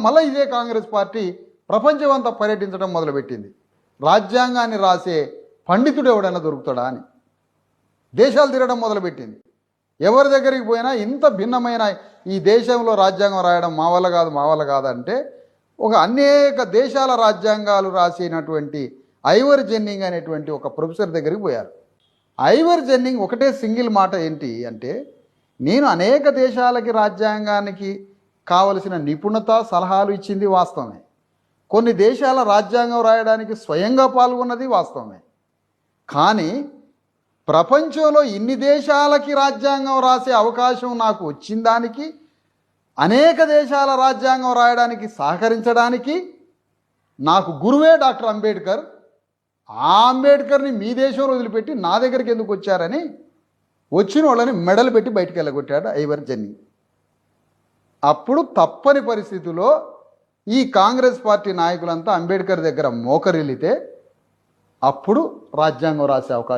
మళ్ళీ ఇదే కాంగ్రెస్ పార్టీ ప్రపంచమంతా పర్యటించడం మొదలుపెట్టింది. రాజ్యాంగాన్ని రాసే పండితుడు ఎవడైనా దొరుకుతాడా అని దేశాలు తిరగడం మొదలుపెట్టింది. ఎవరి దగ్గరికి పోయినా ఇంత భిన్నమైన ఈ దేశంలో రాజ్యాంగం రాయడం మా వల్ల కాదు అంటే ఒక అనేక దేశాల రాజ్యాంగాలు రాసినటువంటి ఐవర్ జెన్నింగ్ అనేటువంటి ఒక ప్రొఫెసర్ దగ్గరికి పోయారు. ఐవర్ జెన్నింగ్ ఒకటే సింగిల్ మాట ఏంటి అంటే, నేను అనేక దేశాలకి రాజ్యాంగానికి కావలసిన నిపుణత సలహాలు ఇచ్చింది వాస్తవమే, కొన్ని దేశాల రాజ్యాంగం రాయడానికి స్వయంగా పాల్గొన్నది వాస్తవమే, కానీ ప్రపంచంలో ఇన్ని దేశాలకి రాజ్యాంగం రాసే అవకాశం నాకు వచ్చిన దానికి, అనేక దేశాల రాజ్యాంగం రాయడానికి సహకరించడానికి నాకు గురువే డాక్టర్ అంబేద్కర్. ఆ అంబేద్కర్ని మీ దేశంలో వదిలిపెట్టి నా దగ్గరికి ఎందుకు వచ్చారని వచ్చిన వాళ్ళని మెడలు పెట్టి బయటికి వెళ్ళగొట్టాడు ఐవర్ జెన్నింగ్. అప్పుడు తప్పని పరిస్థితిలో ఈ కాంగ్రెస్ పార్టీ నాయకులంతా అంబేద్కర్ దగ్గర మోకరిల్లితే అప్పుడు రాజ్యాంగం రాసే అవకాశం